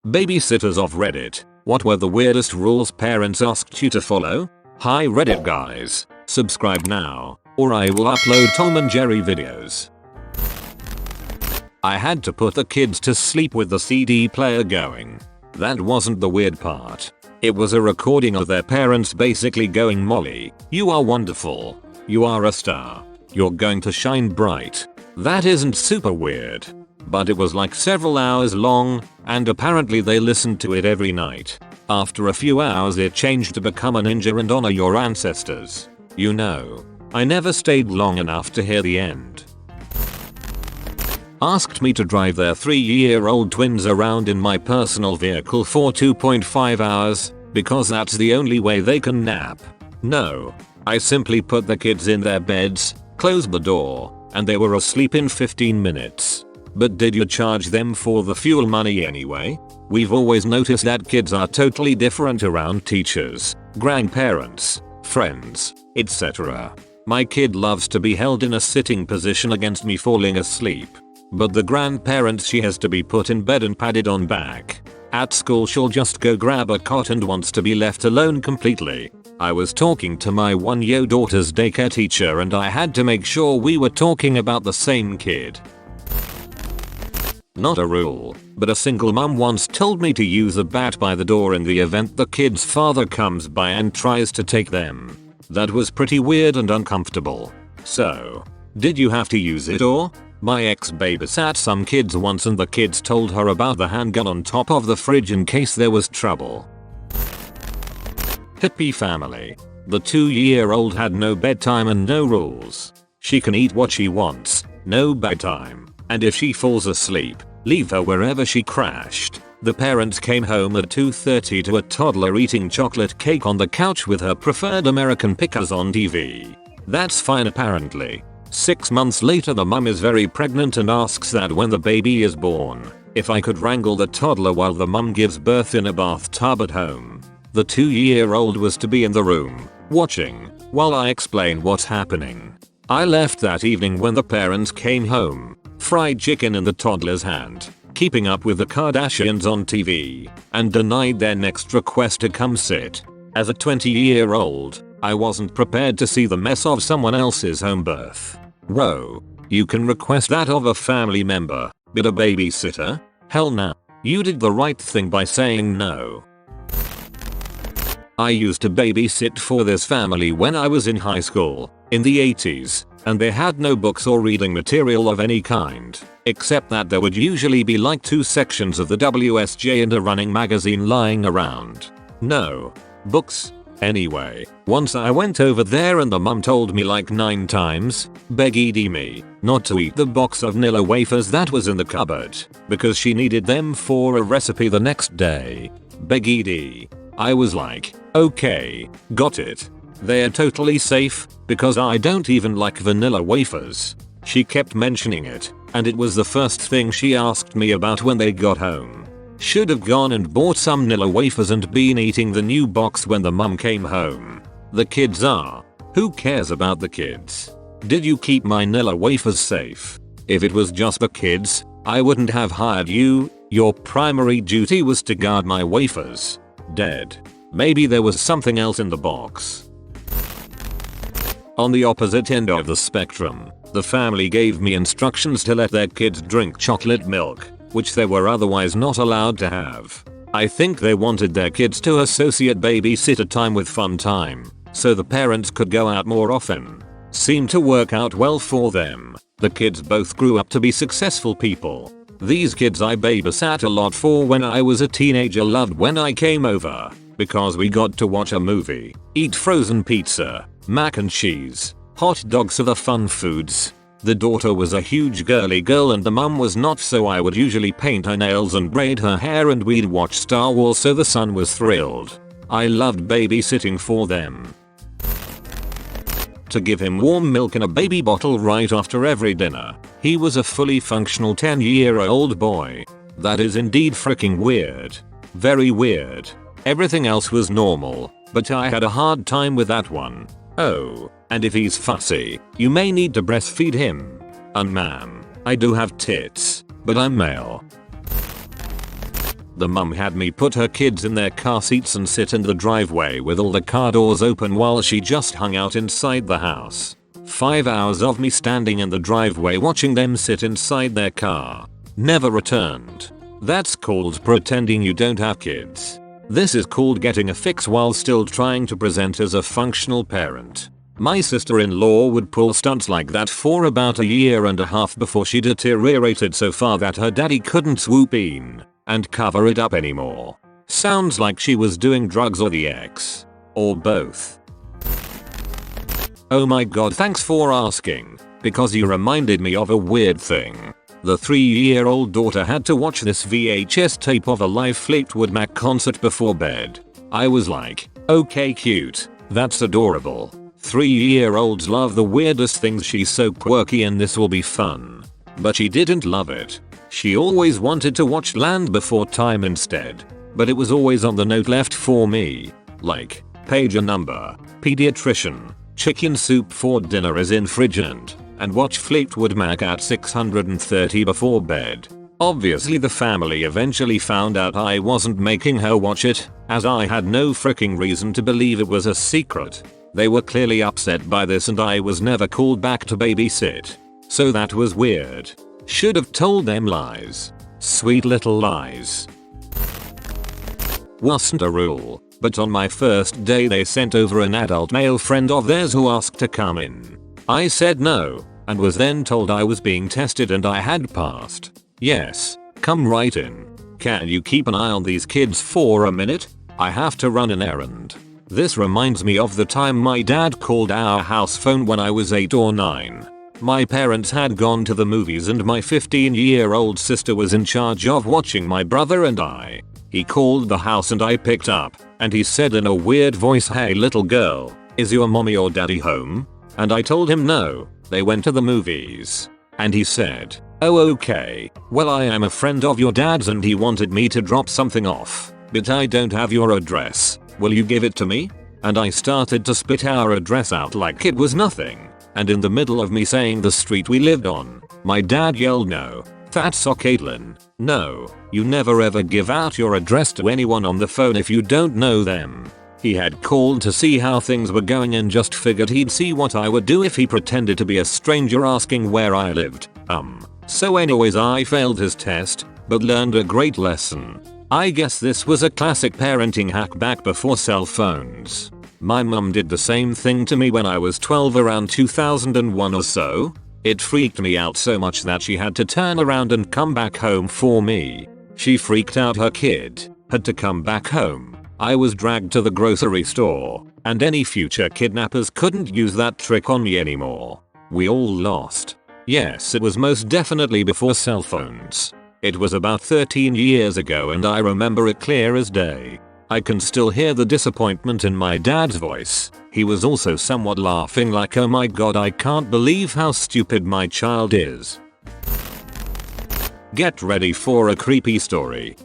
Babysitters of Reddit, what were the weirdest rules parents asked you to follow? Hi Reddit guys, subscribe now, or I will upload Tom and Jerry videos. I had to put the kids to sleep with the CD player going. That wasn't the weird part. It was a recording of their parents basically going, "Molly, you are wonderful. You are a star. You're going to shine bright." That isn't super weird. But it was like several hours long, and apparently they listened to it every night. After a few hours it changed to become a ninja and honor your ancestors. You know, I never stayed long enough to hear the end. Asked me to drive their 3-year-old twins around in my personal vehicle for 2.5 hours, because that's the only way they can nap. No, I simply put the kids in their beds, closed the door, and they were asleep in 15 minutes. But did you charge them for the fuel money anyway? We've always noticed that kids are totally different around teachers, grandparents, friends, etc. My kid loves to be held in a sitting position against me falling asleep. But the grandparent, she has to be put in bed and padded on back. At school she'll just go grab a cot and wants to be left alone completely. I was talking to my 1-year daughter's daycare teacher and I had to make sure we were talking about the same kid. Not a rule, but a single mum once told me to use a bat by the door in the event the kid's father comes by and tries to take them. That was pretty weird and uncomfortable. So, did you have to use it or? My ex babysat some kids once and the kids told her about the handgun on top of the fridge in case there was trouble. Hippie family. The 2-year-old had no bedtime and no rules. She can eat what she wants, no bedtime. And if she falls asleep, leave her wherever she crashed. The parents came home at 2:30 to a toddler eating chocolate cake on the couch with her preferred American pickers on TV. That's fine apparently. 6 months later the mum is very pregnant and asks that when the baby is born, if I could wrangle the toddler while the mum gives birth in a bathtub at home. The 2-year-old was to be in the room, watching, while I explain what's happening. I left that evening when the parents came home. Fried chicken in the toddler's hand, keeping up with the Kardashians on TV, and denied their next request to come sit. As a 20-year-old, I wasn't prepared to see the mess of someone else's home birth. Whoa, you can request that of a family member, but a babysitter? Hell no. You did the right thing by saying no. I used to babysit for this family when I was in high school, in the 80s. And they had no books or reading material of any kind, except that there would usually be like 2 sections of the WSJ and a running magazine lying around. No books. Anyway, once I went over there and the mum told me like 9 times, begged me, not to eat the box of vanilla wafers that was in the cupboard, because she needed them for a recipe the next day. Begged. I was like, okay, got it. They're totally safe, because I don't even like vanilla wafers. She kept mentioning it, and it was the first thing she asked me about when they got home. Should have gone and bought some vanilla wafers and been eating the new box when the mum came home. The kids are. Who cares about the kids? Did you keep my vanilla wafers safe? If it was just the kids, I wouldn't have hired you. Your primary duty was to guard my wafers. Dead. Maybe there was something else in the box. On the opposite end of the spectrum, the family gave me instructions to let their kids drink chocolate milk, which they were otherwise not allowed to have. I think they wanted their kids to associate babysitter time with fun time, so the parents could go out more often. Seemed to work out well for them. The kids both grew up to be successful people. These kids I babysat a lot for when I was a teenager loved when I came over, because we got to watch a movie, eat frozen pizza, mac and cheese, hot dogs are the fun foods. The daughter was a huge girly girl and the mum was not, so I would usually paint her nails and braid her hair and we'd watch Star Wars, so the son was thrilled. I loved babysitting for them. To give him warm milk in a baby bottle right after every dinner. He was a fully functional 10-year-old boy. That is indeed freaking weird. Very weird. Everything else was normal, but I had a hard time with that one. Oh, and if he's fussy, you may need to breastfeed him. And ma'am, I do have tits, but I'm male. The mum had me put her kids in their car seats and sit in the driveway with all the car doors open while she just hung out inside the house. 5 hours of me standing in the driveway watching them sit inside their car. Never returned. That's called pretending you don't have kids. This is called getting a fix while still trying to present as a functional parent. My sister-in-law would pull stunts like that for about a year and a half before she deteriorated so far that her daddy couldn't swoop in and cover it up anymore. Sounds like she was doing drugs or the X. Or both. Oh my god, thanks for asking, because you reminded me of a weird thing. The 3-year-old daughter had to watch this VHS tape of a live Fleetwood Mac concert before bed. I was like, okay cute, that's adorable. 3-year-olds love the weirdest things, she's so quirky and this will be fun. But she didn't love it. She always wanted to watch Land Before Time instead. But it was always on the note left for me. Like, pager number, pediatrician, chicken soup for dinner is in fridge and watch Fleetwood Mac at 630 before bed. Obviously the family eventually found out I wasn't making her watch it, as I had no fricking reason to believe it was a secret. They were clearly upset by this and I was never called back to babysit. So that was weird. Should have told them lies. Sweet little lies. Wasn't a rule, but on my first day they sent over an adult male friend of theirs who asked to come in. I said no, and was then told I was being tested and I had passed. Yes, come right in. Can you keep an eye on these kids for a minute? I have to run an errand. This reminds me of the time my dad called our house phone when I was 8 or 9. My parents had gone to the movies and my 15-year-old sister was in charge of watching my brother and I. He called the house and I picked up, and he said in a weird voice, "Hey little girl, is your mommy or daddy home?" And I told him no, they went to the movies. And he said, "Oh okay, well I am a friend of your dad's and he wanted me to drop something off, but I don't have your address, will you give it to me?" And I started to spit our address out like it was nothing. And in the middle of me saying the street we lived on, my dad yelled, "No, that's Caitlin. No, you never ever give out your address to anyone on the phone if you don't know them." He had called to see how things were going and just figured he'd see what I would do if he pretended to be a stranger asking where I lived. So anyways I failed his test, but learned a great lesson. I guess this was a classic parenting hack back before cell phones. My mum did the same thing to me when I was 12 around 2001 or so. It freaked me out so much that she had to turn around and come back home for me. She freaked out her kid, had to come back home. I was dragged to the grocery store, and any future kidnappers couldn't use that trick on me anymore. We all lost. Yes, it was most definitely before cell phones. It was about 13 years ago and I remember it clear as day. I can still hear the disappointment in my dad's voice. He was also somewhat laughing like, "Oh my god, I can't believe how stupid my child is." Get ready for a creepy story.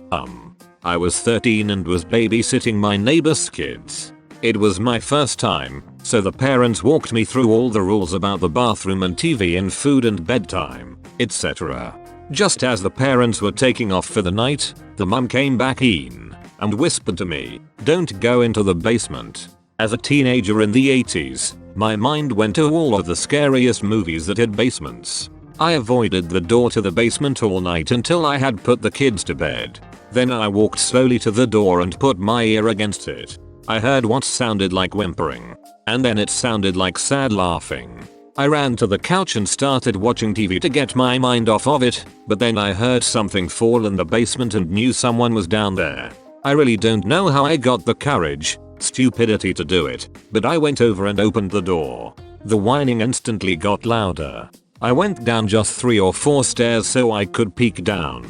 I was 13 and was babysitting my neighbor's kids. It was my first time, so the parents walked me through all the rules about the bathroom and TV and food and bedtime, etc. Just as the parents were taking off for the night, the mum came back in and whispered to me, "Don't go into the basement." As a teenager in the 80s, my mind went to all of the scariest movies that had basements. I avoided the door to the basement all night until I had put the kids to bed. Then I walked slowly to the door and put my ear against it. I heard what sounded like whimpering. And then it sounded like sad laughing. I ran to the couch and started watching TV to get my mind off of it, but then I heard something fall in the basement and knew someone was down there. I really don't know how I got the courage, stupidity to do it, but I went over and opened the door. The whining instantly got louder. I went down just 3 or 4 stairs so I could peek down.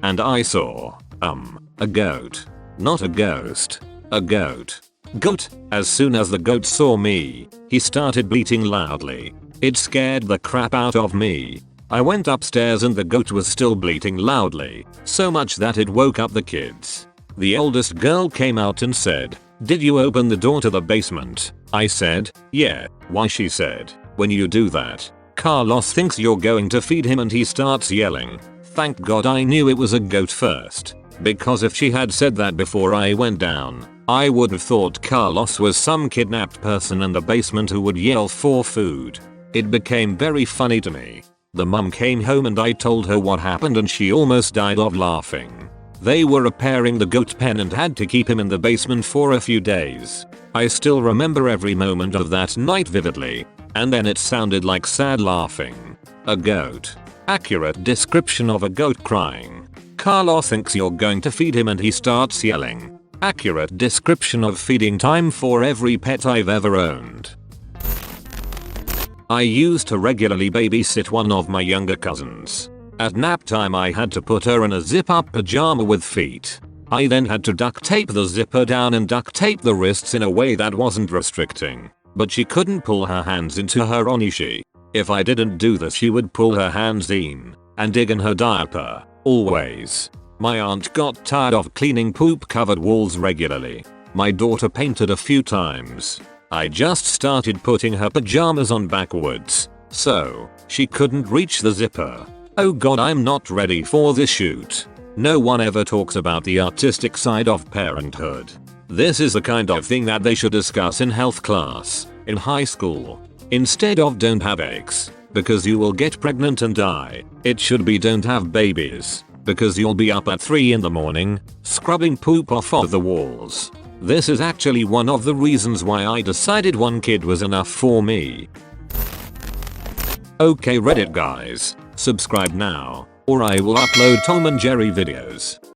And I saw, a goat. Not a ghost. A goat. Goat. As soon as the goat saw me, he started bleating loudly. It scared the crap out of me. I went upstairs and the goat was still bleating loudly, so much that it woke up the kids. The oldest girl came out and said, "Did you open the door to the basement?" I said, "Yeah." "Why?" she said. "When you do that, Carlos thinks you're going to feed him and he starts yelling." Thank God I knew it was a goat first. Because if she had said that before I went down, I would have thought Carlos was some kidnapped person in the basement who would yell for food. It became very funny to me. The mum came home and I told her what happened and she almost died of laughing. They were repairing the goat pen and had to keep him in the basement for a few days. I still remember every moment of that night vividly. And then it sounded like sad laughing. A goat. Accurate description of a goat crying. Carlos thinks you're going to feed him and he starts yelling. Accurate description of feeding time for every pet I've ever owned. I used to regularly babysit one of my younger cousins. At nap time I had to put her in a zip-up pajama with feet. I then had to duct tape the zipper down and duct tape the wrists in a way that wasn't restricting. But she couldn't pull her hands into her onishi. If I didn't do this she would pull her hands in and dig in her diaper. Always. My aunt got tired of cleaning poop covered walls regularly. My daughter painted a few times. I just started putting her pajamas on backwards, so she couldn't reach the zipper. Oh god, I'm not ready for this shoot. No one ever talks about the artistic side of parenthood. This is the kind of thing that they should discuss in health class, in high school. Instead of don't have eggs, because you will get pregnant and die, it should be don't have babies, because you'll be up at 3 in the morning, scrubbing poop off of the walls. This is actually one of the reasons why I decided one kid was enough for me. Okay Reddit guys, subscribe now, or I will upload Tom and Jerry videos.